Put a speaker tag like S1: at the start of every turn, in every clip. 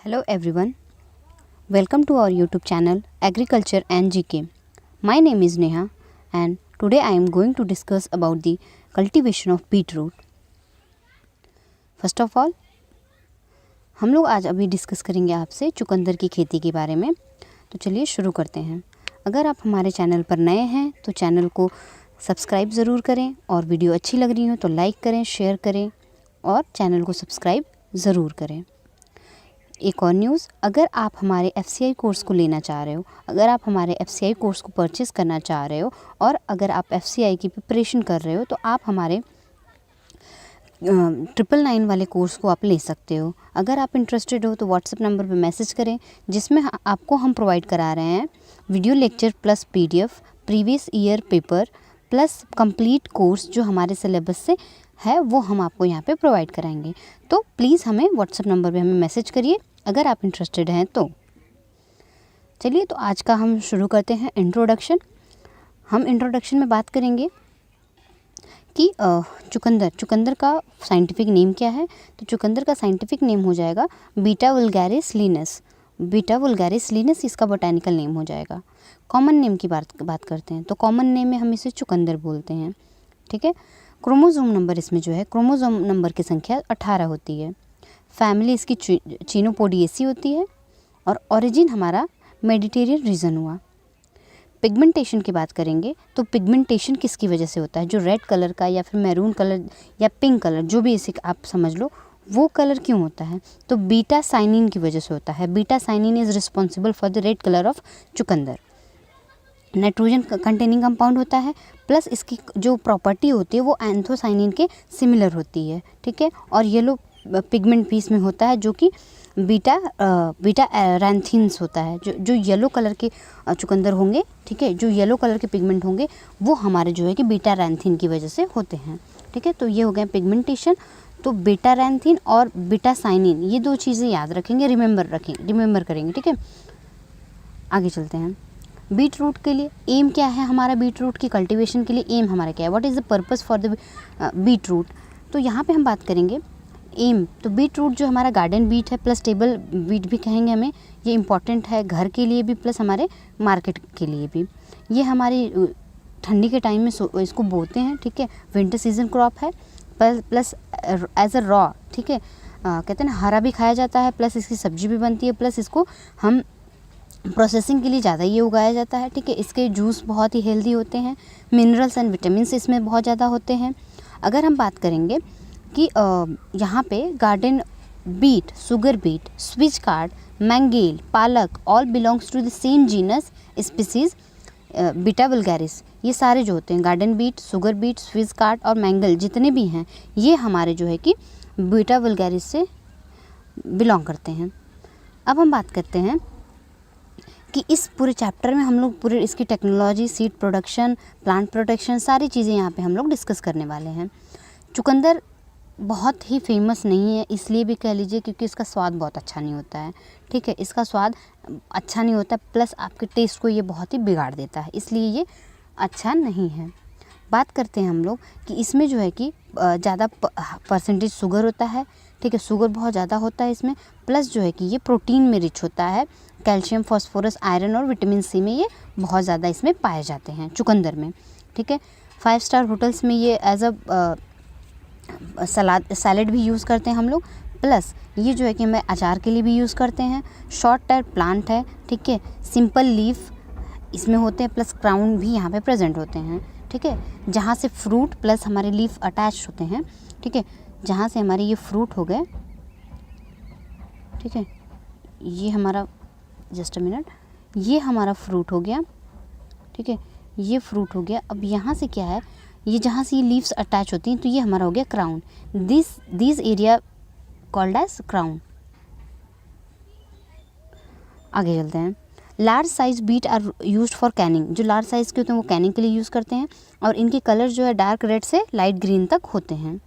S1: Hello everyone, welcome to our YouTube channel Agriculture and GK. My name is Neha and today I am going to discuss about the cultivation of beetroot. First of all, हम लोग आज अभी discuss करेंगे आपसे चुकंदर की खेती के बारे में। तो चलिए शुरू करते हैं। अगर आप हमारे चैनल पर नए हैं तो चैनल को सब्सक्राइब ज़रूर करें और वीडियो अच्छी लग रही हो तो लाइक करें, शेयर करें और चैनल को सब्सक्राइब ज़रूर करें। एक और न्यूज़, अगर आप हमारे FCI कोर्स को लेना चाह रहे हो, अगर आप हमारे FCI कोर्स को परचेज़ करना चाह रहे हो और अगर आप FCI की प्रिपरेशन कर रहे हो तो आप हमारे 999 वाले कोर्स को आप ले सकते हो। अगर आप इंटरेस्टेड हो तो व्हाट्सएप नंबर पे मैसेज करें, जिसमें आपको हम प्रोवाइड करा रहे हैं video lecture plus PDF, previous year paper plus complete course जो हमारे सिलेबस से है वो हम आपको यहाँ पे प्रोवाइड कराएंगे। तो प्लीज़ हमें व्हाट्सएप नंबर पे हमें मैसेज करिए अगर आप इंटरेस्टेड हैं तो। चलिए तो आज का हम शुरू करते हैं इंट्रोडक्शन। हम इंट्रोडक्शन में बात करेंगे कि चुकंदर का साइंटिफिक नेम क्या है। तो चुकंदर का साइंटिफिक नेम हो जाएगा beta vulgaris Lions. Beta vulgaris Lions इसका बोटैनिकल नेम हो जाएगा। कॉमन नेम की बात करते हैं तो कॉमन नेम में हम इसे चुकंदर बोलते हैं, ठीक है। क्रोमोसोम नंबर इसमें जो है, क्रोमोसोम नंबर की संख्या 18 होती है। फैमिली इसकी चिनोपोडिएसी होती है और ओरिजिन हमारा मेडिटेरियन रीजन हुआ। पिगमेंटेशन की बात करेंगे तो पिगमेंटेशन किसकी वजह से होता है, जो रेड कलर का या फिर मैरून कलर या पिंक कलर जो भी इसे आप समझ लो, वो कलर क्यों होता है, तो बीटा साइनिन की वजह से होता है। Beta cyanin is responsible for the red colour of चुकंदर। नाइट्रोजन कंटेनिंग कंपाउंड होता है, प्लस इसकी जो प्रॉपर्टी होती है वो एंथोसाइनिन के सिमिलर होती है, ठीक है। और येलो पिगमेंट भी इसमें होता है जो कि बीटा एरैंथिन्स होता है। जो येलो कलर के चुकंदर होंगे, ठीक है, जो येलो कलर के पिगमेंट होंगे वो हमारे जो है कि बीटा एरैंथिन की वजह से होते हैं, ठीक है। तो ये हो गया पिगमेंटेशन। तो बीटा एरैंथिन और बीटा साइनिन ये दो चीज़ें याद रखेंगे, रिमेंबर करेंगे, ठीक है। आगे चलते हैं। बीट रूट के लिए एम क्या है हमारा, बीट रूट की कल्टीवेशन के लिए एम हमारा क्या है, what is the purpose for the beetroot. तो यहाँ पे हम बात करेंगे एम। तो बीट रूट जो हमारा गार्डन बीट है प्लस टेबल बीट भी कहेंगे हमें, ये इंपॉर्टेंट है घर के लिए भी प्लस हमारे मार्केट के लिए भी। ये हमारी ठंडी के टाइम में इसको बोते हैं, ठीक है। विंटर सीजन क्रॉप है प्लस एज अ रॉ, ठीक है, कहते हैं ना हरा भी खाया जाता है, प्लस इसकी सब्जी भी बनती है, प्लस इसको हम प्रोसेसिंग के लिए ज़्यादा ये उगाया जाता है, ठीक है। इसके जूस बहुत ही हेल्दी होते हैं, मिनरल्स एंड विटामिन्स इसमें बहुत ज़्यादा होते हैं। अगर हम बात करेंगे कि यहाँ पे garden beet, sugar beet, Swiss chard, mangel, palak all belongs to the same genus species Beta vulgaris. ये सारे जो होते हैं garden beet, sugar beet, Swiss chard और मैंगल जितने भी हैं ये हमारे जो है कि बीटा वल्गैरिस से बिलोंग करते हैं। अब हम बात करते हैं कि इस पूरे चैप्टर में हम लोग पूरे इसकी technology, seed production, plant protection सारी चीज़ें यहाँ पे हम लोग डिस्कस करने वाले हैं। चुकंदर बहुत ही फेमस नहीं है, इसलिए भी कह लीजिए क्योंकि इसका स्वाद बहुत अच्छा नहीं होता है, ठीक है। इसका स्वाद अच्छा नहीं होता प्लस आपके टेस्ट को ये बहुत ही बिगाड़ देता है, इसलिए ये अच्छा नहीं है। बात करते हैं हम लोग कि इसमें जो है कि ज़्यादा परसेंटेज शुगर होता है, ठीक है, शुगर बहुत ज़्यादा होता है इसमें, प्लस जो है कि ये प्रोटीन में रिच होता है, कैल्शियम, फास्फोरस, आयरन और विटामिन C में ये बहुत ज़्यादा इसमें पाए जाते हैं चुकंदर में, ठीक है। 5 स्टार होटल्स में ये एज अ सैलड भी यूज़ करते हैं हम लोग, प्लस ये जो है कि हमें अचार के लिए भी यूज़ करते हैं। शॉर्ट टाइप प्लांट है, ठीक है, सिंपल लीफ इसमें होते हैं, प्लस क्राउन भी यहाँ पे प्रेजेंट होते हैं, ठीक है, जहाँ से फ्रूट प्लस हमारे लीफ अटैच होते हैं, ठीक है। जहाँ से हमारे ये फ्रूट हो गए, ठीक है, ये हमारा जस्ट अ मिनट, ये हमारा फ्रूट हो गया, ठीक है, ये फ्रूट हो गया। अब यहाँ से क्या है, ये जहाँ से ये लीव्स अटैच होती हैं तो ये हमारा हो गया crown. This area called as crown. आगे चलते हैं। Large size beet are used for canning. जो लार्ज साइज के होते हैं वो कैनिंग के लिए यूज़ करते हैं और इनके कलर जो है डार्क रेड से लाइट ग्रीन तक होते हैं।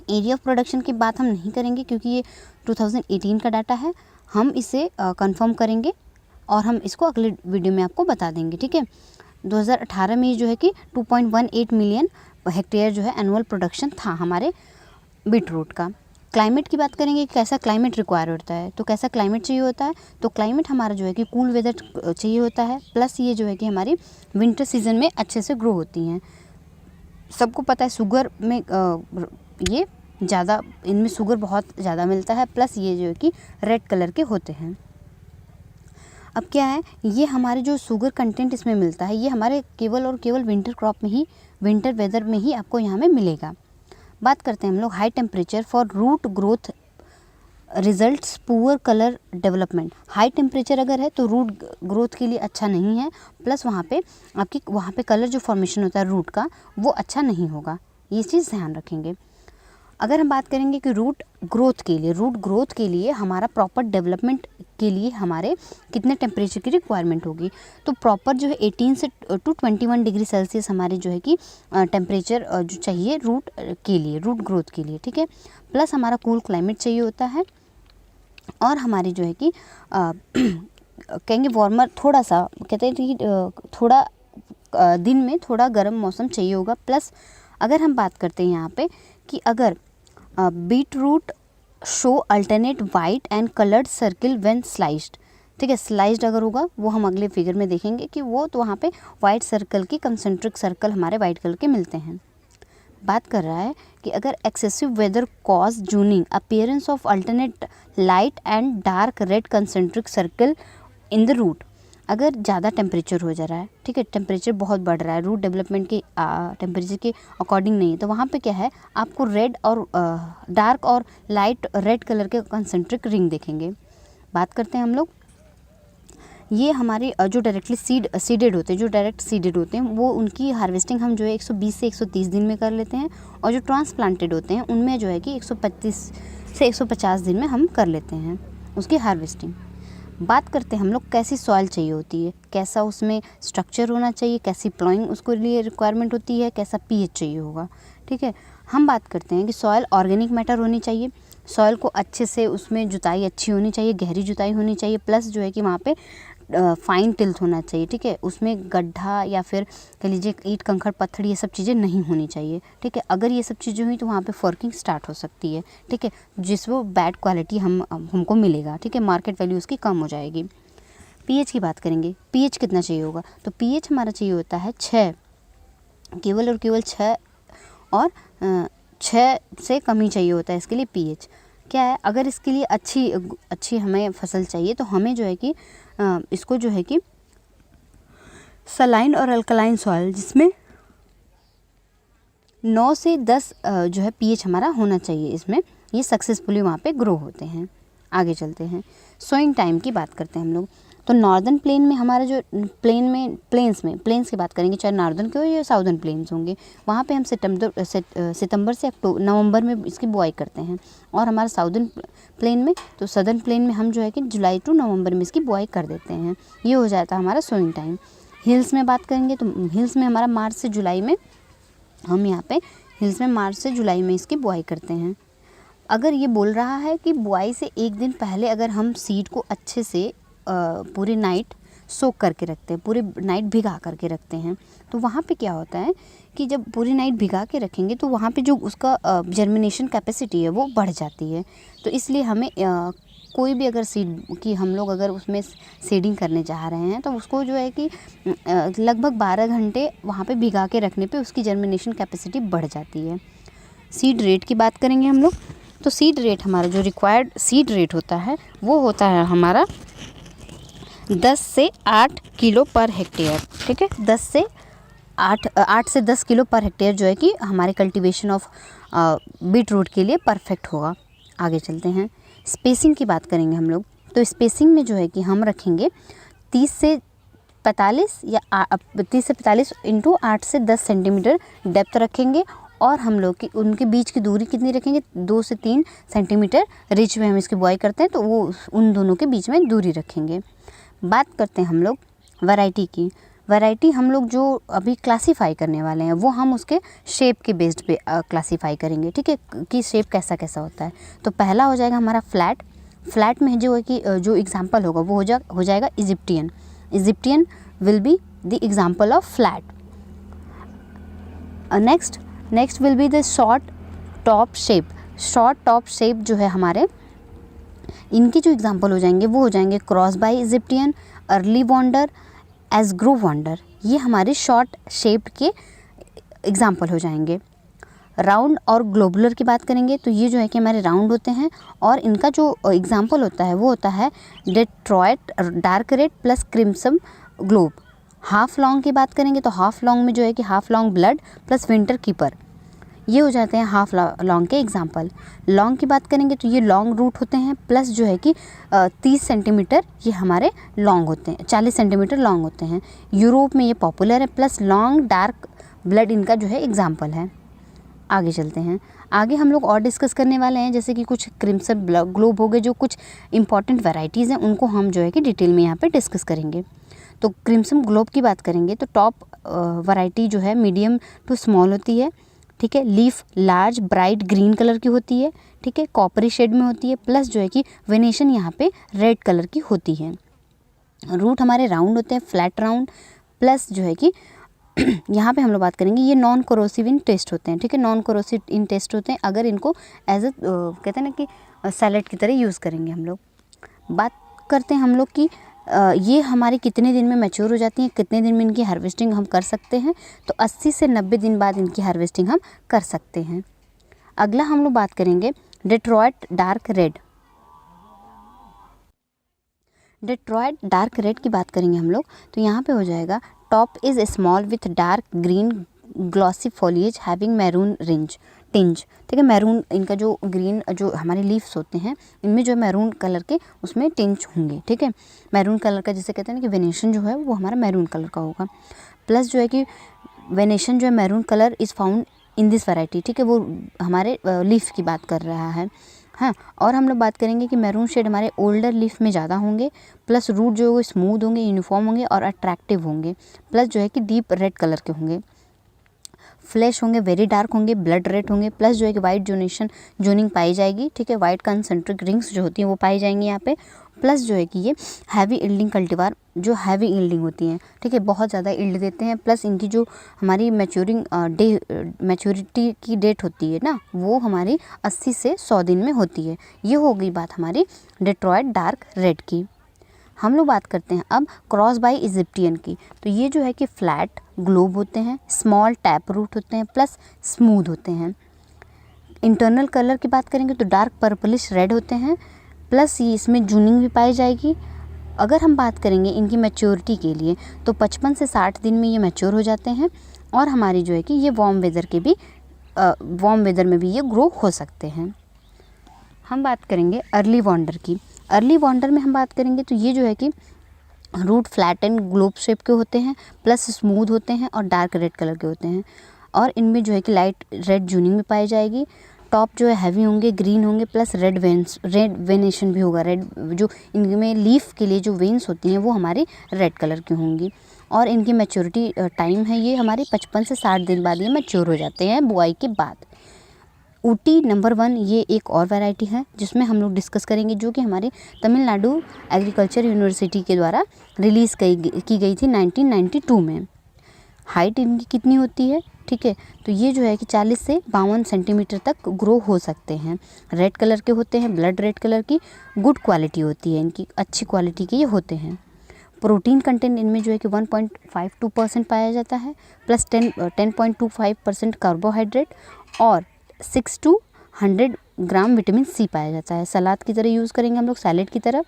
S1: एरिया ऑफ प्रोडक्शन की बात हम नहीं करेंगे क्योंकि ये 2018 का डाटा है, हम इसे कंफर्म करेंगे और हम इसको अगले वीडियो में आपको बता देंगे, ठीक है। 2018 में जो है कि 2.18 मिलियन हेक्टेयर जो है एनुअल प्रोडक्शन था हमारे बीट रूट का। क्लाइमेट की बात करेंगे, कैसा क्लाइमेट रिक्वायर होता है, तो कैसा क्लाइमेट चाहिए होता है, तो क्लाइमेट हमारा जो है कि कूल वेदर चाहिए होता है, प्लस ये जो है कि हमारी विंटर सीजन में अच्छे से ग्रो होती हैं। सबको पता है शुगर में ये ज़्यादा, इनमें शुगर बहुत ज़्यादा मिलता है, प्लस ये जो है कि रेड कलर के होते हैं। अब क्या है, ये हमारे जो शुगर कंटेंट इसमें मिलता है, ये हमारे केवल और केवल विंटर क्रॉप में ही, विंटर वेदर में ही आपको यहाँ में मिलेगा। बात करते हैं हम लोग high temperature for root growth results poor colour development. High temperature अगर है तो रूट ग्रोथ के लिए अच्छा नहीं है, प्लस वहाँ पे कलर जो फॉर्मेशन होता है रूट का वो अच्छा नहीं होगा, ये चीज़ ध्यान रखेंगे। अगर हम बात करेंगे कि रूट ग्रोथ के लिए हमारा प्रॉपर डेवलपमेंट के लिए हमारे कितने टेम्परेचर की रिक्वायरमेंट होगी, तो प्रॉपर जो है 18 से टू 21 डिग्री सेल्सियस हमारे जो है कि टेम्परेचर जो चाहिए रूट ग्रोथ के लिए, ठीक है। प्लस हमारा कूल क्लाइमेट चाहिए होता है, और हमारी जो है कि कहेंगे वार्मर, थोड़ा सा कहते हैं कि थोड़ा दिन में थोड़ा गर्म मौसम चाहिए होगा। प्लस अगर हम बात करते हैं यहाँ पे कि अगर beetroot show alternate white and coloured circle when sliced, ठीक है, स्लाइस्ड अगर होगा वो हम अगले फिगर में देखेंगे कि वो तो वहाँ पे वाइट सर्कल की कंसेंट्रिक सर्कल हमारे वाइट कलर के मिलते हैं। बात कर रहा है कि अगर excessive weather cause zoning appearance of alternate light and dark red concentric circle in the root, अगर ज़्यादा टेम्परेचर हो जा रहा है, ठीक है, टेम्परेचर बहुत बढ़ रहा है, रूट डेवलपमेंट के टेम्परेचर के अकॉर्डिंग नहीं है, तो वहाँ पे क्या है आपको रेड और डार्क और लाइट रेड कलर के कंसेंट्रिक रिंग देखेंगे। बात करते हैं हम लोग, ये हमारे जो डायरेक्टली सीडेड होते हैं वो उनकी हार्वेस्टिंग हम जो है 120 से 130 दिन में कर लेते हैं, और जो ट्रांसप्लांटेड होते हैं उनमें जो है कि 125 से 150 दिन में हम कर लेते हैं उसकी हार्वेस्टिंग। बात करते हैं हम लोग कैसी सॉइल चाहिए होती है, कैसा उसमें स्ट्रक्चर होना चाहिए, कैसी प्लॉइंग उसको लिए रिक्वायरमेंट होती है, कैसा पीएच चाहिए होगा, ठीक है। हम बात करते हैं कि सॉइल ऑर्गेनिक मैटर होनी चाहिए, सॉइल को अच्छे से उसमें जुताई अच्छी होनी चाहिए, गहरी जुताई होनी चाहिए, प्लस जो है कि वहाँ पे फाइन टिल्थ होना चाहिए, ठीक है, उसमें गड्ढा या फिर कह लीजिए ईंट कंकड़ पत्थर ये सब चीज़ें नहीं होनी चाहिए, ठीक है। अगर ये सब चीज़ें हुई तो वहाँ पे फॉर्किंग स्टार्ट हो सकती है, ठीक है, जिसमें बैड क्वालिटी हमको मिलेगा, ठीक है, मार्केट वैल्यू उसकी कम हो जाएगी। पीएच की बात करेंगे, पीएच कितना चाहिए होगा, तो पीएच हमारा चाहिए होता है 6, केवल और केवल 6, और 6 से कम ही चाहिए होता है इसके लिए पीएच। क्या है, अगर इसके लिए अच्छी हमें फसल चाहिए तो हमें जो है कि इसको जो है कि सलाइन और अल्कलाइन सॉइल जिसमें 9 से 10 जो है पीएच हमारा होना चाहिए, इसमें ये सक्सेसफुली वहाँ पे ग्रो होते हैं। आगे चलते हैं, सोइंग टाइम की बात करते हैं हम लोग। तो नॉर्दर्न प्लेन में हमारा जो प्लेन्स की बात करेंगे, चाहे नॉर्दर्न के हो या साउदर्न प्लेन्स होंगे, वहाँ पे हम सितंबर से नवंबर में इसकी बुआई करते हैं, और हमारा साउदर्न प्लेन में, तो सदर्न प्लेन में हम जो है कि जुलाई टू नवंबर में इसकी बुआई कर देते हैं। ये हो जाता है हमारा सोइंग टाइम। हिल्स में बात करेंगे तो हिल्स में हमारा मार्च से जुलाई में, हम यहाँ पे हिल्स में मार्च से जुलाई में इसकी बुआई करते हैं। अगर ये बोल रहा है कि बुआई से एक दिन पहले अगर हम सीड को अच्छे से पूरी नाइट सोक करके रखते हैं, पूरी नाइट भिगा करके रखते हैं, तो वहाँ पे क्या होता है कि जब पूरी नाइट भिगा के रखेंगे तो वहाँ पे जो उसका जर्मिनेशन कैपेसिटी है वो बढ़ जाती है। तो इसलिए हमें कोई भी अगर सीड की हम लोग अगर उसमें सीडिंग करने जा रहे हैं तो उसको जो है कि लगभग 12 घंटे वहाँ पे भिगा के रखने पे उसकी जर्मिनेशन कैपेसिटी बढ़ जाती है। सीड रेट की बात करेंगे हम लोग, तो सीड रेट हमारा जो रिक्वायर्ड सीड रेट होता है वो होता है हमारा 10 से 8 किलो पर हेक्टेयर, ठीक है, 8 से 10 किलो पर हेक्टेयर जो है कि हमारे कल्टीवेशन ऑफ बीट रूट के लिए परफेक्ट होगा। आगे चलते हैं, स्पेसिंग की बात करेंगे हम लोग। तो स्पेसिंग में जो है कि हम रखेंगे 30 से 45 इंटू 8 से 10 सेंटीमीटर डेप्थ रखेंगे, और हम लोग की उनके बीच की दूरी कितनी रखेंगे, 2 से 3 सेंटीमीटर रिच में हम इसकी बुआई करते हैं तो वो उन दोनों के बीच में दूरी रखेंगे। बात करते हैं हम लोग वैरायटी की। वैरायटी हम लोग जो अभी क्लासीफाई करने वाले हैं वो हम उसके शेप के बेस्ड पे क्लासीफाई करेंगे, ठीक है, कि शेप कैसा कैसा होता है। तो पहला हो जाएगा हमारा फ्लैट में जो है कि जो एग्जाम्पल होगा वो हो जाएगा Egyptian will be the example of flat. Next will be the short top shape. Short top shape जो है हमारे, इनके जो एग्जांपल हो जाएंगे वो हो जाएंगे Crosby Egyptian, Early Wonder, Asgrow Wonder. ये हमारे शॉर्ट शेप के एग्जांपल हो जाएंगे। राउंड और ग्लोबुलर की बात करेंगे तो ये जो है कि हमारे राउंड होते हैं और इनका जो एग्जांपल होता है वो होता है Detroit dark red plus crimson globe. Half long की बात करेंगे तो हाफ लॉन्ग में जो है कि half long blood plus winter keeper, ये हो जाते हैं हाफ लॉन्ग के एग्जांपल। लॉन्ग की बात करेंगे तो ये लॉन्ग रूट होते हैं प्लस जो है कि 30 सेंटीमीटर ये हमारे लॉन्ग होते हैं, 40 सेंटीमीटर लॉन्ग होते हैं। यूरोप में ये पॉपुलर है, प्लस लॉन्ग डार्क ब्लड इनका जो है एग्जांपल है। आगे चलते हैं। आगे हम लोग और डिस्कस करने वाले हैं, जैसे कि कुछ क्रिम्सन ग्लोब हो गए, जो कुछ इंपॉर्टेंट वैरायटीज़ हैं उनको हम जो है कि डिटेल में यहाँ पे डिस्कस करेंगे। तो क्रिम्सन ग्लोब की बात करेंगे तो टॉप वैरायटी जो है मीडियम टू स्मॉल होती है, ठीक है। Leaf large bright green colour की होती है, ठीक है, कॉपरी शेड में होती है, प्लस जो है कि वेनेशन यहाँ पे रेड कलर की होती है। रूट हमारे राउंड होते हैं, फ्लैट राउंड, प्लस जो है कि यहाँ पे हम लोग बात करेंगे ये नॉन कोरोसिव इन टेस्ट होते हैं, ठीक है, नॉन कोरोसिव इन टेस्ट होते हैं अगर इनको एज ए कहते हैं ना कि सैलेड की तरह यूज़ करेंगे हम लोग। बात करते हैं हम लोग कि ये हमारे कितने दिन में मैच्योर हो जाती हैं, कितने दिन में इनकी हार्वेस्टिंग हम कर सकते हैं। तो 80 से 90 दिन बाद इनकी हार्वेस्टिंग हम कर सकते हैं। अगला हम लोग बात करेंगे Detroit dark red. Detroit dark red की बात करेंगे हम लोग तो यहाँ पे हो जाएगा top is small with dark green glossy foliage having maroon tinge, ठीक है। मैरून इनका जो ग्रीन जो हमारे लीव्स होते हैं इनमें जो मैरून कलर के उसमें टिंज होंगे, ठीक है। मैरून कलर का जिसे कहते हैं ना कि वेनेशन जो है वो हमारा मैरून कलर का होगा, प्लस जो है कि वेनेशन जो है maroon colour is found in this variety, ठीक है, वो हमारे लीफ की बात कर रहा है। हाँ, और हम लोग बात करेंगे कि मैरून शेड हमारे ओल्डर लीफ में ज़्यादा होंगे, प्लस रूट जो है वो स्मूथ होंगे, यूनिफॉर्म होंगे और अट्रैक्टिव होंगे, प्लस जो है कि डीप रेड कलर के होंगे। फ्लैश होंगे, वेरी डार्क होंगे, ब्लड रेड होंगे, प्लस जो है कि वाइट जोनिंग पाई जाएगी, ठीक है, वाइट कंसेंट्रिक रिंग्स जो होती हैं वो पाई जाएंगी यहाँ पे, प्लस जो है कि ये हैवी इल्डिंग कल्टीवार जो हैवी इल्डिंग होती हैं, ठीक है, बहुत ज़्यादा इल्ड देते हैं, प्लस इनकी जो हमारी मैच्योरिटी की डेट होती है ना वो हमारी 80 से 100 दिन में होती है। ये हो गई बात हमारी डेट्रॉयट डार्क रेड की। हम लोग बात करते हैं अब क्रॉस बाई इजिप्टियन की। तो ये जो है कि फ्लैट ग्लोब होते हैं, स्मॉल टैप रूट होते हैं, प्लस स्मूथ होते हैं। इंटरनल कलर की बात करेंगे तो डार्क पर्पलिश रेड होते हैं, प्लस ये इसमें जूनिंग भी पाई जाएगी। अगर हम बात करेंगे इनकी मैच्योरिटी के लिए तो 55 से 60 दिन में ये मैच्योर हो जाते हैं और हमारी जो है कि ये वार्म वेदर में भी ये ग्रो हो सकते हैं। हम बात करेंगे अर्ली वॉन्डर की। अर्ली वॉन्डर में हम बात करेंगे तो ये जो है कि root flat and globe shape के होते हैं, प्लस स्मूथ होते हैं और डार्क रेड कलर के होते हैं और इनमें जो है कि लाइट रेड जूनिंग में पाई जाएगी। टॉप जो है हैवी होंगे, ग्रीन होंगे, प्लस रेड वेनेशन भी होगा। रेड जो इनमें लीफ के लिए जो वेन्स होती हैं वो हमारी रेड कलर की होंगी और इनकी मैच्योरिटी टाइम है ये हमारे 55 से 60 दिन बाद ये मैच्योर हो जाते हैं बुआई के बाद। ऊटी नंबर 1 ये एक और वैरायटी है जिसमें हम लोग डिस्कस करेंगे, जो कि हमारे तमिलनाडु एग्रीकल्चर यूनिवर्सिटी के द्वारा रिलीज़ की गई थी 1992 में। हाइट इनकी कितनी होती है, ठीक है, तो ये जो है कि 40 से 52 सेंटीमीटर तक ग्रो हो सकते हैं। रेड कलर के होते हैं, ब्लड रेड कलर की, गुड क्वालिटी होती है इनकी, अच्छी क्वालिटी के ये होते हैं। प्रोटीन कंटेंट इनमें जो है कि 1.52% पाया जाता है, प्लस 10.25% कार्बोहाइड्रेट और 6 to 100 ग्राम विटामिन सी पाया जाता है। सलाद की तरह यूज़ करेंगे हम लोग, सैलेड की तरह।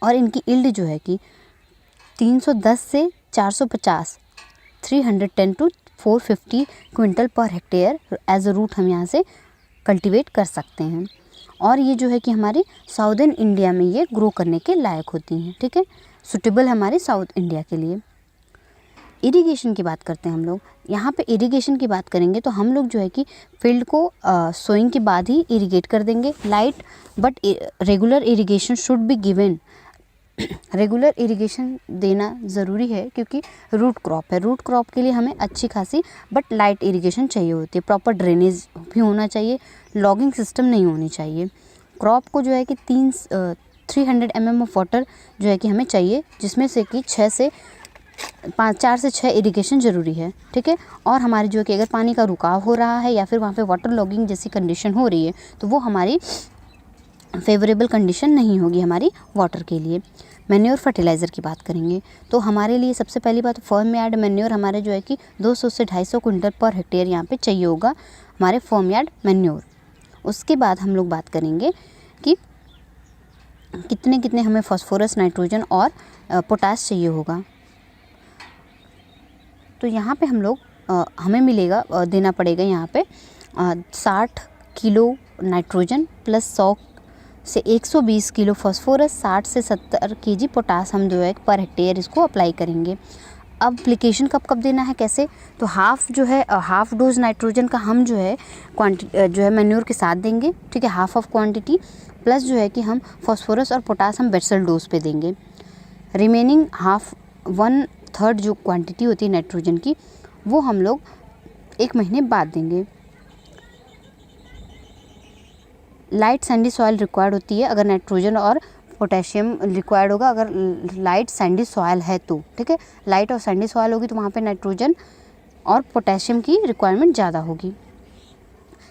S1: और इनकी इल्ड जो है कि 310 से 450 310 to 450 quintal per hectare as a root हम यहाँ से कल्टीवेट कर सकते हैं। और ये जो है कि हमारे साउदर्न इंडिया में ये ग्रो करने के लायक होती हैं, ठीक है, सुटेबल हमारे साउथ इंडिया के लिए। इरिगेशन की बात करते हैं हम लोग। यहाँ पे इरिगेशन की बात करेंगे तो हम लोग जो है कि फील्ड को सोइंग के बाद ही इरिगेट कर देंगे। Light but regular irrigation should be given. Regular irrigation देना ज़रूरी है क्योंकि रूट क्रॉप है। रूट क्रॉप के लिए हमें अच्छी खासी बट लाइट इरिगेशन चाहिए होती है। प्रॉपर ड्रेनेज भी होना चाहिए, लॉगिंग सिस्टम नहीं होनी चाहिए। क्रॉप को जो है कि 300 mm ऑफ वाटर जो है कि हमें चाहिए, जिसमें से कि 6 से 4 से 6 इरिगेशन ज़रूरी है, ठीक है। और हमारी जो है कि अगर पानी का रुकाव हो रहा है या फिर वहाँ पे वाटर लॉगिंग जैसी कंडीशन हो रही है तो वो हमारी फेवरेबल कंडीशन नहीं होगी हमारी वाटर के लिए। मैन्योर फर्टिलाइज़र की बात करेंगे तो हमारे लिए सबसे पहली बात फॉर्म यार्ड मैन्योर हमारे जो है कि 200 से 250 क्विंटल पर हेक्टेयर यहाँ पे चाहिए होगा हमारे फॉर्म यार्ड मैन्योर। उसके बाद हम लोग बात करेंगे कि कितने कितने हमें फास्फोरस, नाइट्रोजन और पोटास चाहिए होगा। तो यहाँ पे हम लोग हमें मिलेगा देना पड़ेगा यहाँ पे 60 किलो नाइट्रोजन प्लस 100 से 120 किलो फास्फोरस, 60 से 70 केजी पोटास हम जो है पर हेक्टेयर इसको अप्लाई करेंगे। अब एप्लीकेशन कब कब देना है, कैसे, तो हाफ डोज नाइट्रोजन का हम जो है जो है मैन्योर के साथ देंगे, ठीक है, हाफ ऑफ क्वांटिटी, प्लस जो है कि हम फास्फोरस और पोटास हम बेसल डोज पे देंगे। रिमेनिंग हाफ 1/3 जो क्वांटिटी होती है नाइट्रोजन की वो हम लोग 1 महीने बाद देंगे। लाइट सैंडी सॉइल रिक्वायर्ड होती है अगर नाइट्रोजन और पोटेशियम रिक्वायर्ड होगा, अगर लाइट सैंडी सॉइल है तो, ठीक है। लाइट और सैंडी सॉइल होगी तो वहाँ पे नाइट्रोजन और पोटेशियम की रिक्वायरमेंट ज़्यादा होगी।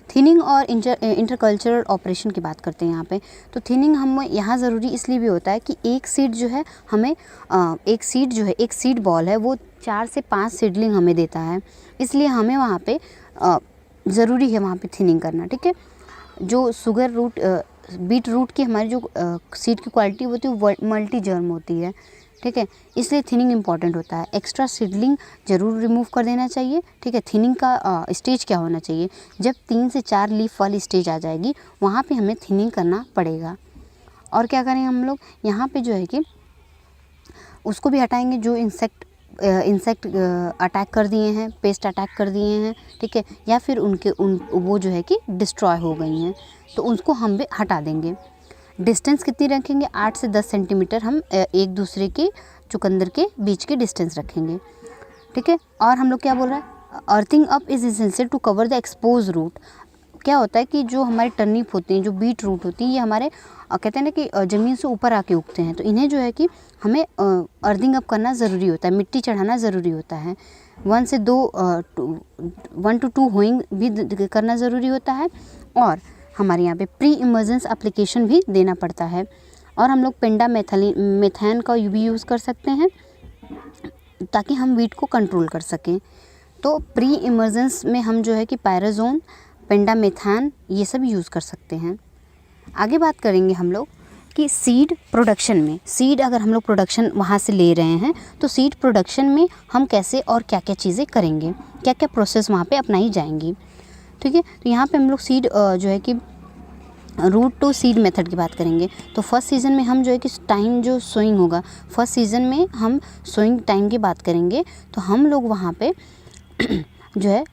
S1: थिनिंग और इंटरकल्चरल ऑपरेशन की बात करते हैं यहाँ पे। तो थिनिंग हम यहाँ ज़रूरी इसलिए भी होता है कि एक सीड जो है हमें एक सीड बॉल है वो 4 से 5 सीडलिंग हमें देता है, इसलिए हमें वहाँ पे ज़रूरी है वहाँ पे थिनिंग करना, ठीक है। जो शुगर रूट बीट रूट की हमारी जो सीड की क्वालिटी होती है वो मल्टी जर्म होती है, ठीक है, इसलिए थिनिंग इंपॉर्टेंट होता है। एक्स्ट्रा सीडलिंग ज़रूर रिमूव कर देना चाहिए, ठीक है। थिनिंग का स्टेज क्या होना चाहिए, जब 3 से 4 लीफ वाली स्टेज आ जाएगी वहाँ पे हमें थिनिंग करना पड़ेगा। और क्या करें हम लोग यहाँ पे जो है कि उसको भी हटाएंगे जो इंसेक्ट अटैक कर दिए हैं, पेस्ट अटैक कर दिए हैं, ठीक है, या फिर वो जो है कि डिस्ट्रॉय हो गई हैं तो उसको हम भी हटा देंगे। डिस्टेंस कितनी रखेंगे, 8 से 10 सेंटीमीटर हम एक दूसरे के चुकंदर के बीच के डिस्टेंस रखेंगे, ठीक है। और हम लोग क्या बोल रहे हैं, earthing up is essential to cover the expose root. क्या होता है कि जो हमारे टर्निप होते हैं, जो बीट रूट होती है, ये हमारे कहते हैं ना कि ज़मीन से ऊपर आके उगते हैं, तो इन्हें जो है कि हमें अर्थिंग अप करना ज़रूरी होता है, मिट्टी चढ़ाना ज़रूरी होता है। 1 से 2 होइंग भी करना ज़रूरी होता है। और हमारे यहाँ पे प्री इमर्जेंस एप्लीकेशन भी देना पड़ता है। और हम लोग पेंडा मेथैन का भी यूज़ कर सकते हैं ताकि हम वीट को कंट्रोल कर सकें। तो प्री इमर्जेंस में हम जो है कि पायराजोन, पेंडा मेथैन ये सब यूज़ कर सकते हैं। आगे बात करेंगे हम लोग कि सीड प्रोडक्शन में, सीड अगर हम लोग प्रोडक्शन वहाँ से ले रहे हैं तो सीड प्रोडक्शन में हम कैसे और क्या क्या चीज़ें करेंगे, क्या क्या प्रोसेस वहाँ पे अपनाई जाएंगी, ठीक है। तो यहाँ पे हम लोग सीड जो है कि रूट टू सीड मेथड की बात करेंगे। तो फर्स्ट सीज़न में हम जो है कि टाइम जो सोइंग होगा, फर्स्ट सीज़न में हम सोइंग टाइम की बात करेंगे तो हम लोग वहाँ पे जो है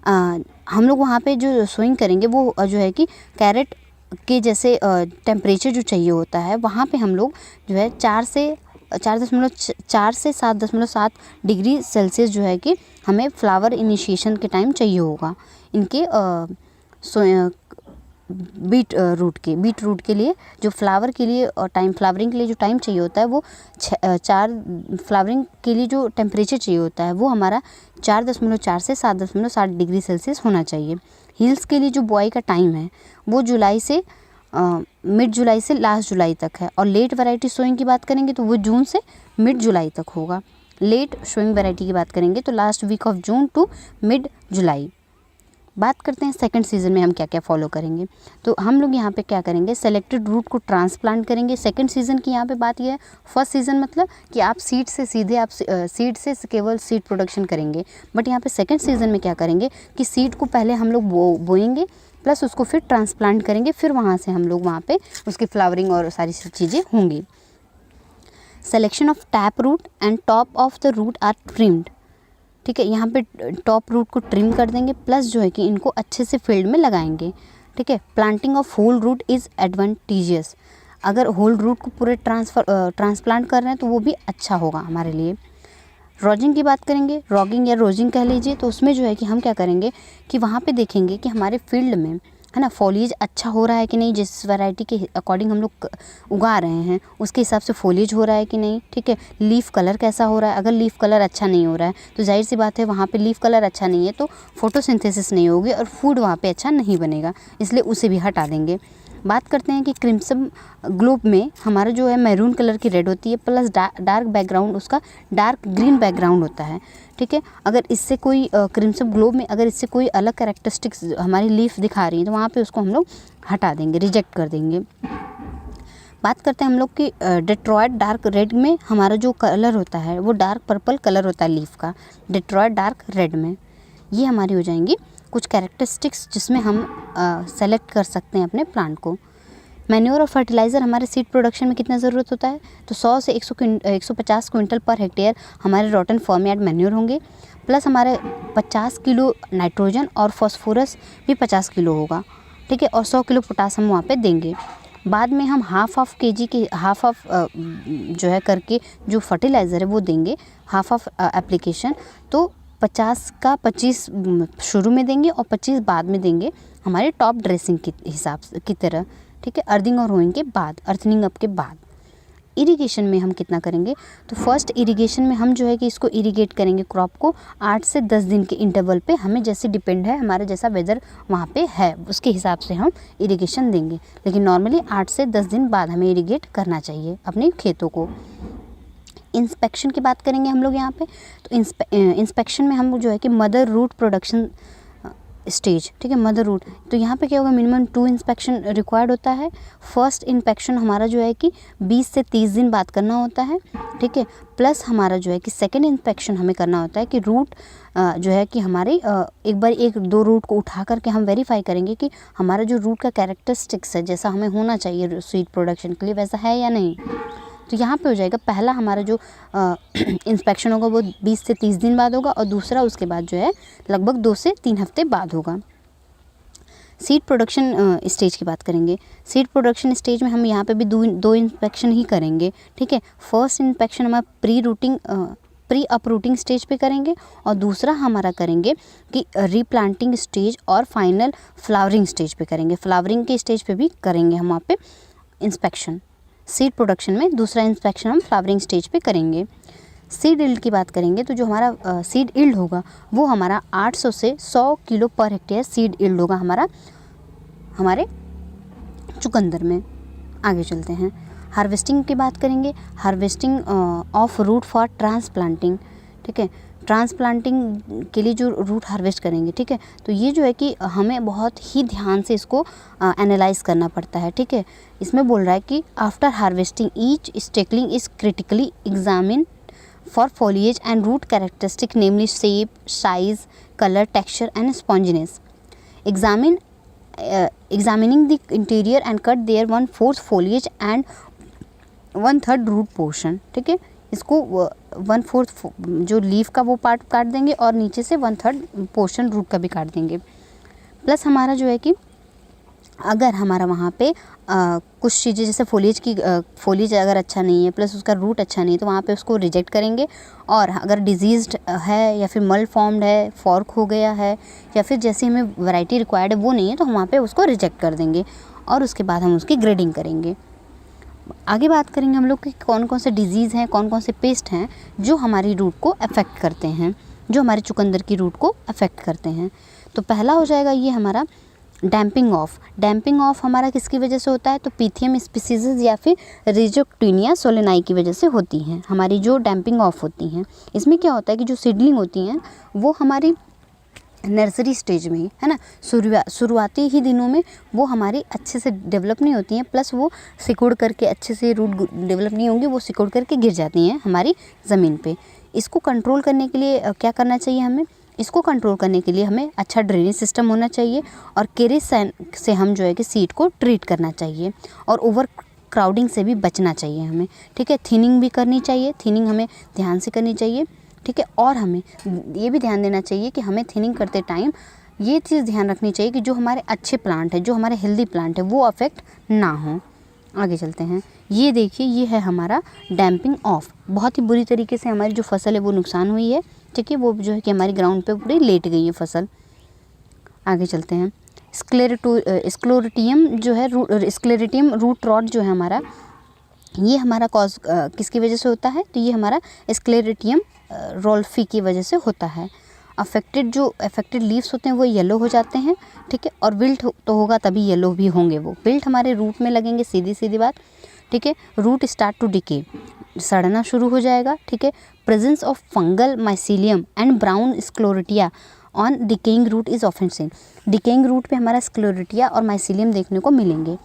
S1: हम लोग वहाँ पे जो सोइंग करेंगे वो जो है कि कैरेट के जैसे टेम्परेचर जो चाहिए होता है वहाँ पे हम लोग जो है 4 से 7.7 डिग्री सेल्सियस जो है कि हमें फ्लावर इनिशिएशन के टाइम चाहिए होगा इनके बीट रूट के लिए। जो फ्लावर के लिए फ्लावरिंग के लिए जो टाइम चाहिए होता है वो 4 फ्लावरिंग के लिए जो टेम्परेचर चाहिए होता है वो हमारा 4.4 से 7.7 डिग्री सेल्सियस होना चाहिए। हिल्स के लिए जो बुआई का टाइम है वो मिड जुलाई से लास्ट जुलाई तक है। और लेट वैरायटी सोइंग की बात करेंगे तो वो जून से मिड जुलाई तक होगा। लेट सोइंग वैरायटी की बात करेंगे तो last week of June to mid July. बात करते हैं सेकंड सीज़न में हम क्या क्या फॉलो करेंगे। तो हम लोग यहाँ पे क्या करेंगे, सेलेक्टेड रूट को ट्रांसप्लांट करेंगे। सेकंड सीज़न की यहाँ पे बात यह है, फर्स्ट सीज़न मतलब कि आप सीड से सीधे सीड से केवल सीड प्रोडक्शन करेंगे, बट यहाँ पे सेकंड सीज़न में क्या करेंगे कि सीड को पहले हम लोग बोएंगे प्लस उसको फिर ट्रांसप्लांट करेंगे, फिर वहाँ से हम लोग वहाँ पे उसकी फ्लावरिंग और सारी चीज़ें होंगी। Selection of tap root and top of the root are trimmed, ठीक है। यहाँ पे टॉप रूट को ट्रिम कर देंगे प्लस जो है कि इनको अच्छे से फील्ड में लगाएंगे, ठीक है। Planting of whole root is advantageous, अगर होल रूट को पूरे ट्रांसप्लांट कर रहे हैं तो वो भी अच्छा होगा हमारे लिए। रॉजिंग की बात करेंगे, रॉगिंग या रोजिंग कह लीजिए, तो उसमें जो है कि हम क्या करेंगे कि वहाँ पे देखेंगे कि हमारे फील्ड में है ना, फॉलिएज अच्छा हो रहा है कि नहीं, जिस वैरायटी के अकॉर्डिंग हम लोग उगा रहे हैं उसके हिसाब से फॉलिएज हो रहा है कि नहीं, ठीक है। लीफ कलर कैसा हो रहा है, अगर लीफ कलर अच्छा नहीं हो रहा है तो जाहिर सी बात है वहाँ पे लीफ कलर अच्छा नहीं है तो फोटोसिंथेसिस नहीं होगी और फूड वहाँ पे अच्छा नहीं बनेगा, इसलिए उसे भी हटा देंगे। बात करते हैं कि क्रिम्सन ग्लोब में हमारा जो है मैरून कलर की रेड होती है, प्लस डार्क बैकग्राउंड उसका डार्क ग्रीन बैकग्राउंड होता है, ठीक है। अगर इससे कोई क्रिम्सन ग्लोब में अगर इससे कोई अलग कैरेक्टरिस्टिक्स हमारी लीफ दिखा रही है तो वहाँ पे उसको हम लोग हटा देंगे, रिजेक्ट कर देंगे। बात करते हैं हम लोग कि डेट्रॉयट डार्क रेड में हमारा जो कलर होता है वो डार्क पर्पल कलर होता है लीफ का, डेट्रॉयट डार्क रेड में। ये हमारी हो जाएंगी कुछ कैरेक्टरिस्टिक्स जिसमें हम सेलेक्ट कर सकते हैं अपने प्लांट को। मैन्योर और फर्टिलाइज़र हमारे सीड प्रोडक्शन में कितना ज़रूरत होता है, तो 100 से 150 क्विंटल पर हेक्टेयर हमारे रॉटन फार्म यार्ड मैन्योर होंगे, प्लस हमारे 50 किलो नाइट्रोजन और फॉस्फोरस भी 50 किलो होगा, ठीक है, और 100 किलो पोटास हम वहाँ पे देंगे। बाद में हम हाफ kg के हाफ जो है करके जो फर्टिलाइज़र है वो देंगे, हाफ एप्लीकेशन, तो 50 का 25 शुरू में देंगे और 25 बाद में देंगे हमारे टॉप ड्रेसिंग के हिसाब से की तरह, ठीक है, अर्थिंग और रोइंग के बाद, अर्थनिंग अप के बाद। इरिगेशन में हम कितना करेंगे, तो फर्स्ट इरिगेशन में हम जो है कि इसको इरिगेट करेंगे क्रॉप को 8 से 10 दिन के इंटरवल पे, हमें जैसे डिपेंड है हमारे जैसा वेदर वहाँ पे है उसके हिसाब से हम इरिगेशन देंगे, लेकिन नॉर्मली 8 से 10 दिन बाद हमें इरिगेट करना चाहिए अपने खेतों को। इंस्पेक्शन की बात करेंगे हम लोग यहाँ पे, तो इंस्पेक्शन में हम जो है कि मदर रूट प्रोडक्शन स्टेज, ठीक है, मदर रूट, तो यहाँ पे क्या होगा, मिनिमम 2 इंस्पेक्शन रिक्वायर्ड होता है। फर्स्ट इंस्पेक्शन हमारा जो है कि 20 से 30 दिन बाद करना होता है, ठीक है, प्लस हमारा जो है कि सेकेंड इंस्पेक्शन हमें करना होता है कि रूट जो है कि हमारे एक बार 1-2 रूट को उठा करके हम वेरीफाई करेंगे कि हमारा जो रूट का कैरेक्टरिस्टिक्स है जैसा हमें होना चाहिए सीड प्रोडक्शन के लिए वैसा है या नहीं। तो यहाँ पे हो जाएगा पहला हमारा जो इंस्पेक्शन होगा वो 20 से 30 दिन बाद होगा और दूसरा उसके बाद जो है लगभग 2 से 3 हफ्ते बाद होगा। सीड प्रोडक्शन स्टेज की बात करेंगे, सीड प्रोडक्शन स्टेज में हम यहाँ पे भी दो इंस्पेक्शन ही करेंगे, ठीक है। फर्स्ट इंस्पेक्शन हमारा प्री अपरूटिंग स्टेज पे करेंगे और दूसरा हमारा करेंगे कि रीप्लांटिंग स्टेज और फाइनल फ्लावरिंग स्टेज पे करेंगे, फ्लावरिंग के स्टेज पे भी करेंगे हम वहाँ पे इंस्पेक्शन। सीड प्रोडक्शन में दूसरा इंस्पेक्शन हम फ्लावरिंग स्टेज पे करेंगे। सीड इल्ड की बात करेंगे तो जो हमारा सीड इल्ड होगा वो हमारा 800 से 100 kilo per hectare seed yield होगा हमारे चुकंदर में। आगे चलते हैं, हार्वेस्टिंग की बात करेंगे, harvesting of root for transplanting, ठीक है, ट्रांसप्लांटिंग के लिए जो रूट हार्वेस्ट करेंगे, ठीक है, तो ये जो है कि हमें बहुत ही ध्यान से इसको एनालाइज करना पड़ता है, ठीक है। इसमें बोल रहा है कि after harvesting each steckling is critically examine for foliage and root characteristic namely shape, size, color, texture and sponginess. Examining the interior and cut their 1/4 foliage and 1/3 root portion, ठीक है, इसको 1/4 जो लीफ का वो पार्ट काट देंगे और नीचे से 1/3 पोर्शन रूट का भी काट देंगे। प्लस हमारा जो है कि अगर हमारा वहाँ पे कुछ चीज़ें जैसे फोलिएज अगर अच्छा नहीं है प्लस उसका रूट अच्छा नहीं है तो वहाँ पे उसको रिजेक्ट करेंगे, और अगर डिजीज़्ड है या फिर मल फॉर्म्ड है, फॉर्क हो गया है या फिर जैसे हमें वैरायटी रिक्वायर्ड है वो नहीं है तो हम वहाँ पे उसको रिजेक्ट कर देंगे और उसके बाद हम उसकी ग्रेडिंग करेंगे। आगे बात करेंगे हम लोग कि कौन कौन से डिजीज़ हैं, कौन कौन से पेस्ट हैं जो हमारी रूट को अफेक्ट करते हैं, जो हमारे चुकंदर की रूट को अफेक्ट करते हैं। तो पहला हो जाएगा ये हमारा डैम्पिंग ऑफ। डैम्पिंग ऑफ हमारा किसकी वजह से होता है, तो पीथियम स्पीसीज या फिर रिजोक्टिनिया सोलेनाई की वजह से होती हैं हमारी जो डैम्पिंग ऑफ होती हैं। इसमें क्या होता है कि जो सीडलिंग होती हैं वो हमारी नर्सरी स्टेज में ही है ना, शुरुआती ही दिनों में वो हमारी अच्छे से डेवलप नहीं होती हैं, प्लस वो सिकुड़ करके अच्छे से रूट डेवलप नहीं होंगी, वो सिकुड़ करके गिर जाती हैं हमारी ज़मीन पे। इसको कंट्रोल करने के लिए क्या करना चाहिए हमें, इसको कंट्रोल करने के लिए हमें अच्छा ड्रेनेज सिस्टम होना चाहिए और केरेसाइन से हम जो है कि सीड को ट्रीट करना चाहिए और ओवर क्राउडिंग से भी बचना चाहिए हमें, ठीक है। थिनिंग भी करनी चाहिए, थिनिंग हमें ध्यान से करनी चाहिए, ठीक है। और हमें ये भी ध्यान देना चाहिए कि हमें थिनिंग करते टाइम ये चीज़ ध्यान रखनी चाहिए कि जो हमारे अच्छे प्लांट है, जो हमारे हेल्दी प्लांट है वो अफेक्ट ना हो। आगे चलते हैं, ये देखिए ये है हमारा डैम्पिंग ऑफ। बहुत ही बुरी तरीके से हमारी जो फसल है वो नुकसान हुई है, ठीक है, वो जो है कि हमारी ग्राउंड पे पूरी लेट गई है फसल। आगे चलते हैं, स्क्लेरोटियम जो है, स्क्लेरोटियम रूट रॉट जो है हमारा, ये हमारा कॉज किसकी वजह से होता है, तो ये हमारा स्क्लेरोटियम रोल्फी की वजह से होता है। अफेक्टेड लीव्स होते हैं वो येलो हो जाते हैं, ठीक है, और विल्ट तो होगा तभी येलो भी होंगे। वो विल्ट हमारे रूट में लगेंगे, सीधी सीधी बात, ठीक है। रूट स्टार्ट टू डिके, सड़ना शुरू हो जाएगा, ठीक है। Presence of fungal mycelium and brown sclerotia on decaying root is often seen. Decaying root पे हमारा स्क्लेरोटिया और माइसीलियम देखने को मिलेंगे।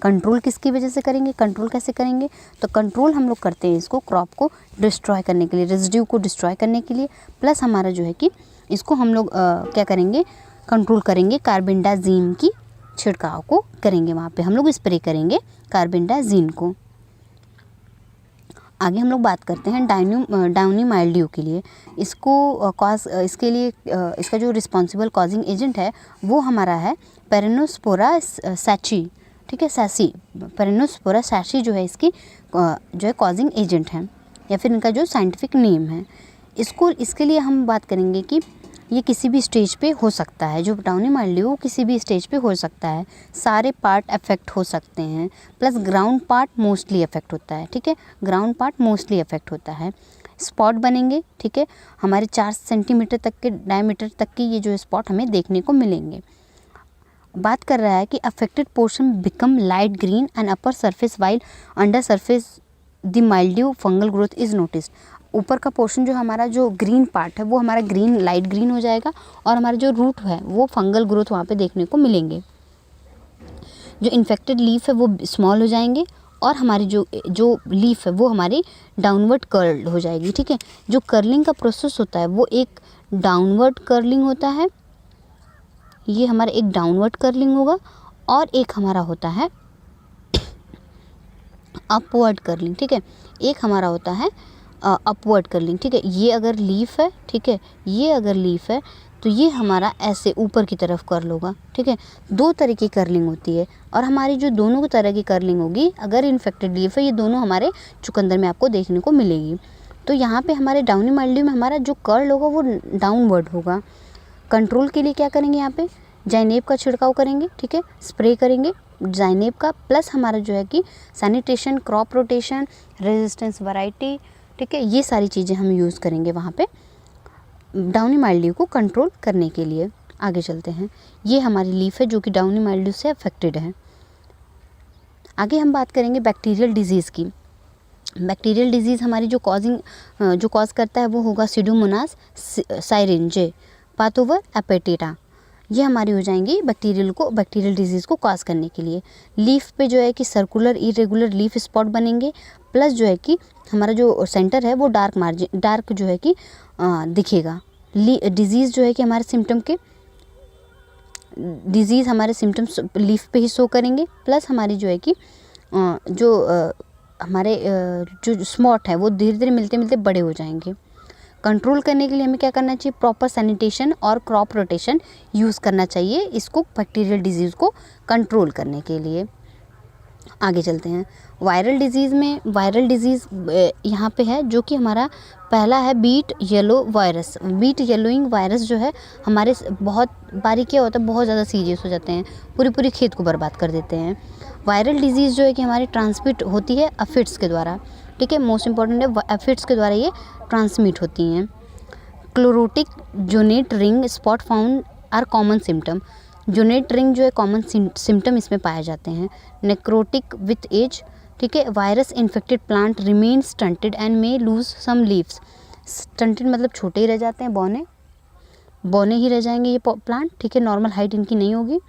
S1: कंट्रोल किसकी वजह से करेंगे, कंट्रोल कैसे करेंगे, तो कंट्रोल हम लोग करते हैं इसको क्रॉप को डिस्ट्रॉय करने के लिए, रेजिड्यू को डिस्ट्रॉय करने के लिए, प्लस हमारा जो है कि इसको हम लोग क्या करेंगे, कंट्रोल करेंगे, कार्बेंडाजीम की छिड़काव को करेंगे, वहाँ पे हम लोग स्प्रे करेंगे कार्बेंडाजीम को। आगे हम लोग बात करते हैं डाउनी माइल्ड्यू के लिए। इसके लिए इसका जो रिस्पॉन्सिबल कॉजिंग एजेंट है वो हमारा है पेरिनोस्पोरा सैची, ठीक है, सैसी, पेरिनोस्पोरा सैची जो है इसकी जो है कॉजिंग एजेंट है, या फिर इनका जो साइंटिफिक नेम है। इसके लिए हम बात करेंगे कि ये किसी भी स्टेज पे हो सकता है, जो डाउनी माइल्ड्यू किसी भी स्टेज पे हो सकता है, सारे पार्ट अफेक्ट हो सकते हैं, plus ground part mostly affect होता है, ठीक है, ग्राउंड पार्ट मोस्टली अफेक्ट होता है। स्पॉट बनेंगे, ठीक है, हमारे 4 सेंटीमीटर तक के डायमीटर तक के ये जो स्पॉट हमें देखने को मिलेंगे। बात कर रहा है कि affected portion become light green and upper surface while under surface the mildew fungal growth is noticed. ऊपर का पोर्शन जो हमारा जो ग्रीन पार्ट है वो हमारा लाइट ग्रीन हो जाएगा, और हमारा जो रूट है वो फंगल ग्रोथ वहाँ पे देखने को मिलेंगे। जो इन्फेक्टेड लीफ है वो स्मॉल हो जाएंगे, और हमारी जो लीफ है वो हमारी डाउनवर्ड कर्ल्ड हो जाएगी, ठीक है। जो कर्लिंग का प्रोसेस होता है वो एक डाउनवर्ड कर्लिंग होता है, ये हमारा एक डाउनवर्ड कर्लिंग होगा, और एक हमारा होता है अपवर्ड कर्लिंग, ठीक है, एक हमारा होता है अपवर्ड कर्लिंग, ठीक है। ये अगर लीफ है, ठीक है, ये अगर लीफ है तो ये हमारा ऐसे ऊपर की तरफ कर्ल होगा, ठीक है। 2 तरह की कर्लिंग होती है, और हमारी जो दोनों तरह की कर्लिंग होगी, अगर इन्फेक्टेड लीफ है, ये दोनों हमारे चुकंदर में आपको देखने को मिलेगी। तो यहाँ पे हमारे डाउनी माइल्ड्यू में हमारा जो कर्ल होगा वो डाउनवर्ड होगा। कंट्रोल के लिए क्या करेंगे, यहाँ पे जाइनेब का छिड़काव करेंगे, ठीक है, स्प्रे करेंगे जाइनेब का, प्लस हमारा जो है कि sanitation, crop rotation, resistance variety, ठीक है, ये सारी चीज़ें हम यूज़ करेंगे वहाँ पे डाउनी माइल्ड्यू को कंट्रोल करने के लिए। आगे चलते हैं, ये हमारी लीफ है जो कि डाउनी माइल्ड्यू से अफेक्टेड है। आगे हम बात करेंगे बैक्टीरियल डिजीज़ की। बैक्टीरियल डिजीज़ हमारी जो कॉज करता है वो होगा सीडोमोनास साइरेंजे पाथोवर एपेटिटा, ये हमारी हो जाएंगी बैक्टीरियल डिजीज़ को कॉज करने के लिए। लीफ पे जो है कि सर्कुलर इरेगुलर लीफ स्पॉट बनेंगे, प्लस जो है कि हमारा जो सेंटर है वो डार्क जो है कि दिखेगा। डिजीज़ जो है कि हमारे सिम्टम्स लीफ पे ही शो करेंगे, प्लस हमारी जो है कि हमारे जो स्पॉट है वो धीरे धीरे मिलते मिलते बड़े हो जाएंगे। कंट्रोल करने के लिए हमें क्या करना चाहिए, प्रॉपर सैनिटेशन और क्रॉप रोटेशन यूज़ करना चाहिए इसको बैक्टीरियल डिजीज़ को कंट्रोल करने के लिए। आगे चलते हैं, वायरल डिजीज़ यहाँ पे है जो कि हमारा पहला है beet yellow virus. Beet yellowing virus जो है हमारे बहुत बारी क्या होता है, बहुत ज़्यादा सीरियस हो जाते हैं, पूरी खेत को बर्बाद कर देते हैं। वायरल डिजीज़ जो है कि हमारी ट्रांसमिट होती है एफिड्स के द्वारा, ठीक है, मोस्ट इंपॉर्टेंट है, एफिड्स के द्वारा ये ट्रांसमिट होती हैं। Chlorotic zonate ring spot found are common symptom. Zonate ring जो है कॉमन सिम्टम इसमें पाए जाते हैं। नेक्रोटिक विथ एज, ठीक है, virus infected plant remain stunted and may lose some leaves. Stunted मतलब छोटे ही रह जाते हैं, बौने ही रह जाएंगे ये प्लांट, ठीक है, नॉर्मल हाइट इनकी नहीं होगी,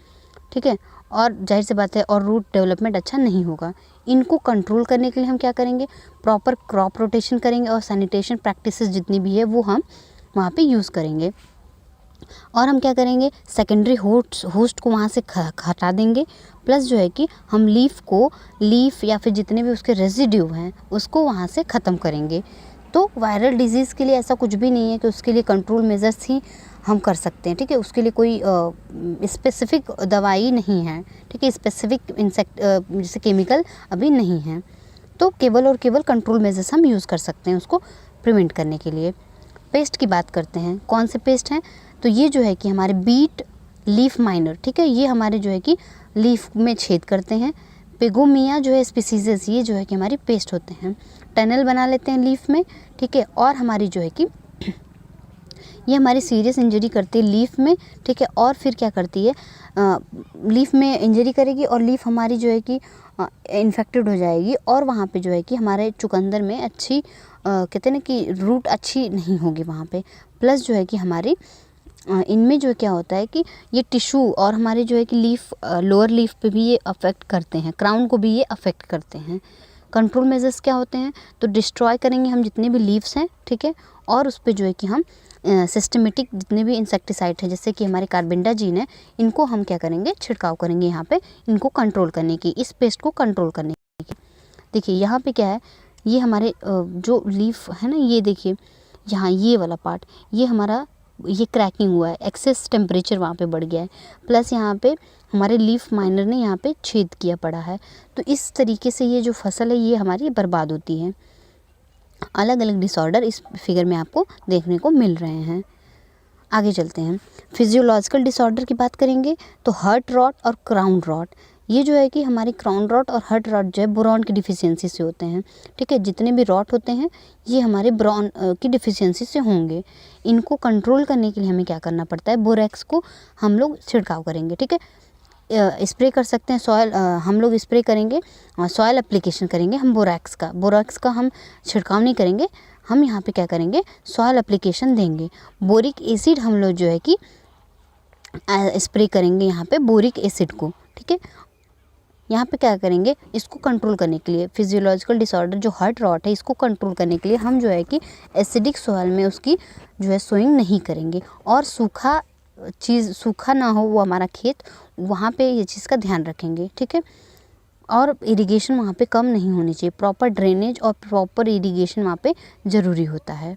S1: ठीक है, और जाहिर सी बात है, और रूट डेवलपमेंट अच्छा नहीं होगा। इनको कंट्रोल करने के लिए हम क्या करेंगे, प्रॉपर क्रॉप रोटेशन करेंगे, और सैनिटेशन प्रैक्टिसेस जितनी भी है वो हम वहाँ पे यूज़ करेंगे। और हम क्या करेंगे, सेकेंडरी होस्ट को वहाँ से हटा देंगे, प्लस जो है कि हम लीफ या फिर जितने भी उसके रेजिड्यू हैं उसको वहाँ से ख़त्म करेंगे। तो वायरल डिजीज़ के लिए ऐसा कुछ भी नहीं है कि उसके लिए कंट्रोल मेजर्स ही हम कर सकते हैं, ठीक है, उसके लिए कोई स्पेसिफिक दवाई नहीं है, ठीक है, स्पेसिफिक इंसेक्ट जैसे केमिकल अभी नहीं है। तो केवल और केवल कंट्रोल मेजर्स हम यूज़ कर सकते हैं उसको प्रिवेंट करने के लिए। पेस्ट की बात करते हैं, कौन से पेस्ट हैं, तो ये जो है कि हमारे बीट लीफ माइनर, ठीक है, ये हमारे जो है कि लीफ में छेद करते हैं। पेगोमिया जो है स्पीसीजेस, ये जो है कि हमारी पेस्ट होते हैं, टनल बना लेते हैं लीफ में, ठीक है। और हमारी जो है कि ये हमारी सीरियस इंजरी करती है लीफ में, ठीक है। और फिर क्या करती है, लीफ में इंजरी करेगी और लीफ हमारी जो है कि इन्फेक्टेड हो जाएगी और वहाँ पे जो है कि हमारे चुकंदर में अच्छी कहते हैं ना कि रूट अच्छी नहीं होगी वहाँ पे। प्लस जो है कि हमारी इनमें जो क्या होता है कि ये टिश्यू और हमारे जो है कि लीफ, लोअर लीफ पे भी ये अफेक्ट करते हैं, क्राउन को भी ये अफेक्ट करते हैं। कंट्रोल मेजर्स क्या होते हैं, तो डिस्ट्रॉय करेंगे हम जितने भी लीव्स हैं, ठीक है। और उस पर जो है कि हम सिस्टमेटिक जितने भी इंसेक्टिसाइड है, जैसे कि हमारे कार्बेंडाजीन है, इनको हम क्या करेंगे, छिड़काव करेंगे यहाँ पे, इनको कंट्रोल करने की, इस पेस्ट को कंट्रोल करने की। देखिए यहाँ पे क्या है, ये हमारे जो लीफ है ना, ये देखिए यहाँ ये वाला पार्ट, ये हमारा ये क्रैकिंग हुआ है, एक्सेस टेम्परेचर वहाँ पे बढ़ गया है, प्लस यहाँ पे हमारे लीफ माइनर ने यहाँ पे छेद किया पड़ा है। तो इस तरीके से ये जो फसल है ये हमारी बर्बाद होती है। अलग अलग डिसऑर्डर इस फिगर में आपको देखने को मिल रहे हैं। आगे चलते हैं, फिजियोलॉजिकल डिसऑर्डर की बात करेंगे तो हर्ट रॉट और क्राउन रॉट, ये जो है कि हमारी क्राउन रॉट और हर्ट रॉट जो है बोरॉन की डिफिशियंसी से होते हैं, ठीक है। जितने भी रॉट होते हैं ये हमारे बोरॉन की डिफिशियंसी से होंगे। इनको कंट्रोल करने के लिए हमें क्या करना पड़ता है, बोरेक्स को हम लोग छिड़काव करेंगे, ठीक है। स्प्रे कर सकते हैं सॉयल, हम लोग स्प्रे करेंगे, सॉयल एप्लीकेशन करेंगे हम बोरेक्स का हम छिड़काव नहीं करेंगे, हम यहाँ पे क्या करेंगे, सॉयल एप्लीकेशन देंगे। बोरिक एसिड हम लोग जो है कि स्प्रे करेंगे यहाँ पे बोरिक एसिड को, ठीक है। यहाँ पे क्या करेंगे, इसको कंट्रोल करने के लिए, फिजियोलॉजिकल डिसऑर्डर जो हर्ट रॉट है इसको कंट्रोल करने के लिए हम जो है कि एसिडिक सॉइल में उसकी जो है सोइंग नहीं करेंगे, और सूखा ना हो वो हमारा खेत, वहाँ पे ये चीज़ का ध्यान रखेंगे, ठीक है। और इरिगेशन वहाँ पे कम नहीं होनी चाहिए, प्रॉपर ड्रेनेज और प्रॉपर इरिगेशन वहाँ पे ज़रूरी होता है।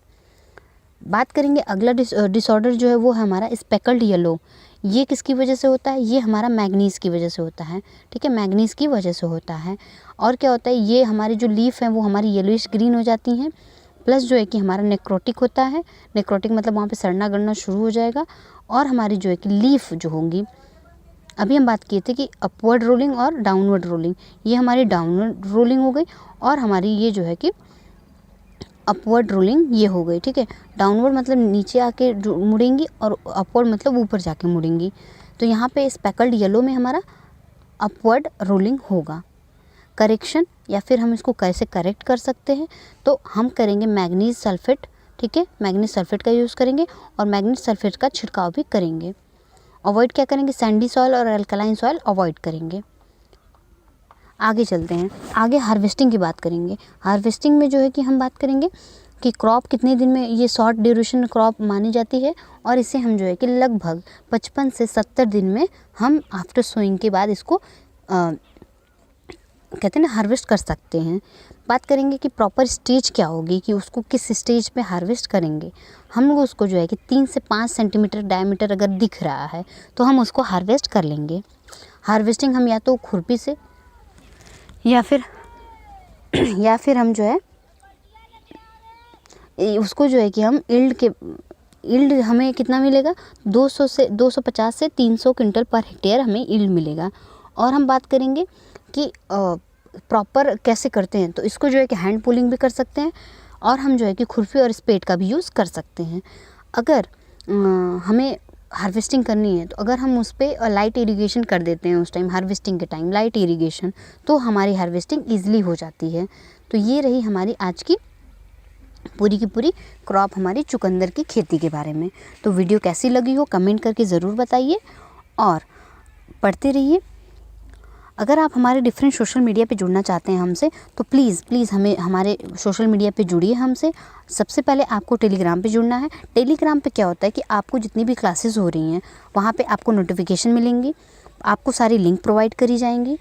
S1: बात करेंगे अगला डिसऑर्डर जो है वो है हमारा स्पेकल्ड येलो। ये किसकी वजह से होता है, ये हमारा मैग्नीज़ की वजह से होता है, ठीक है, मैग्नीज़ की वजह से होता है। और क्या होता है, ये हमारी जो लीफ है वो हमारी येलोइश ग्रीन हो जाती हैं, प्लस जो है कि हमारा नेक्रोटिक होता है, नेक्रोटिक मतलब वहाँ पे सड़ना गलना शुरू हो जाएगा। और हमारी जो है कि लीफ जो होंगी, अभी हम बात किए थे कि अपवर्ड रोलिंग और डाउनवर्ड रोलिंग, ये हमारी डाउनवर्ड रोलिंग हो गई और हमारी ये जो है कि अपवर्ड रोलिंग ये हो गई, ठीक है। डाउनवर्ड मतलब नीचे आके मुड़ेंगी और अपवर्ड मतलब ऊपर जाके मुड़ेंगी। तो यहाँ पे स्पेकल्ड येलो में हमारा अपवर्ड रोलिंग होगा। करेक्शन या फिर हम इसको कैसे करेक्ट कर सकते हैं, तो हम करेंगे मैग्नीज सल्फेट, ठीक है, मैग्नीज सल्फेट का यूज़ करेंगे और मैग्नीज सल्फेट का छिड़काव भी करेंगे। अवॉइड क्या करेंगे, सैंडी सॉइल और अल्कलाइन सॉइल अवॉइड करेंगे। आगे चलते हैं, आगे हार्वेस्टिंग की बात करेंगे। हार्वेस्टिंग में जो है कि हम बात करेंगे कि क्रॉप कितने दिन में, ये शॉर्ट ड्यूरेशन क्रॉप मानी जाती है और इसे हम जो है कि लगभग 55 से 70 दिन में हम आफ्टर सोइंग के बाद इसको कहते हैं ना हार्वेस्ट कर सकते हैं। बात करेंगे कि प्रॉपर स्टेज क्या होगी, कि उसको किस स्टेज पे हार्वेस्ट करेंगे। हम लोग उसको जो है कि 3 से 5 सेंटीमीटर डायमीटर अगर दिख रहा है तो हम उसको हार्वेस्ट कर लेंगे। हार्वेस्टिंग हम या तो खुरपी से या फिर हम जो है उसको जो है कि हम ईल्ड हमें कितना मिलेगा, 250 से 300 क्विंटल पर हेक्टेयर हमें ईल्ड मिलेगा। और हम बात करेंगे कि प्रॉपर कैसे करते हैं, तो इसको जो है कि हैंड पुलिंग भी कर सकते हैं और हम जो है कि खुरपी और स्पेड का भी यूज़ कर सकते हैं। अगर हमें हार्वेस्टिंग करनी है तो अगर हम उस पर लाइट इरिगेशन कर देते हैं, उस टाइम हार्वेस्टिंग के टाइम लाइट इरिगेशन, तो हमारी हार्वेस्टिंग ईजिली हो जाती है। तो ये रही हमारी आज की पूरी की पूरी क्रॉप हमारी चुकंदर की खेती के बारे में। तो वीडियो कैसी लगी हो कमेंट करके ज़रूर बताइए और पढ़ते रहिए। अगर आप हमारे डिफरेंट सोशल मीडिया पे जुड़ना चाहते हैं हमसे, तो प्लीज़ हमें हमारे सोशल मीडिया पे जुड़िए हमसे। सबसे पहले आपको टेलीग्राम पे जुड़ना है। टेलीग्राम पे क्या होता है कि आपको जितनी भी क्लासेस हो रही हैं वहाँ पे आपको नोटिफिकेशन मिलेंगी, आपको सारी लिंक प्रोवाइड करी जाएंगी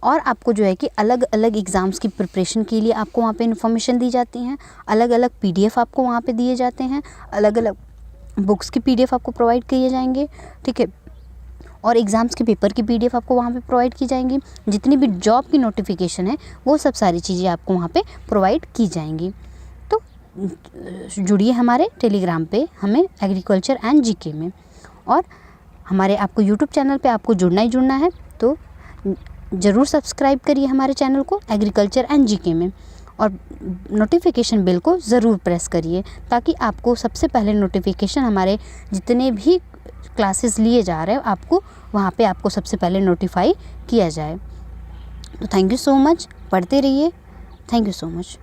S1: और आपको जो है कि अलग अलग एग्ज़ाम्स की प्रिपरेशन के लिए आपको वहाँ पे इन्फॉर्मेशन दी जाती हैं। अलग अलग PDF आपको वहाँ पे दिए जाते हैं, अलग अलग बुक्स की PDF आपको प्रोवाइड किए जाएंगे, ठीक है, और एग्ज़ाम्स के पेपर की PDF आपको वहाँ पे प्रोवाइड की जाएंगी। जितनी भी जॉब की नोटिफिकेशन है वो सब सारी चीज़ें आपको वहाँ पे प्रोवाइड की जाएंगी। तो जुड़िए हमारे टेलीग्राम पे, हमें एग्रीकल्चर एंड GK में। और हमारे आपको यूट्यूब चैनल पे आपको जुड़ना ही जुड़ना है, तो ज़रूर सब्सक्राइब करिए हमारे चैनल को एग्रीकल्चर एंड जीके में, और नोटिफिकेशन बेल को ज़रूर प्रेस करिए ताकि आपको सबसे पहले नोटिफिकेशन हमारे जितने भी क्लासेस लिए जा रहे हैं आपको वहाँ पे आपको सबसे पहले नोटिफाई किया जाए। तो थैंक यू सो मच, पढ़ते रहिए। Thank you so much.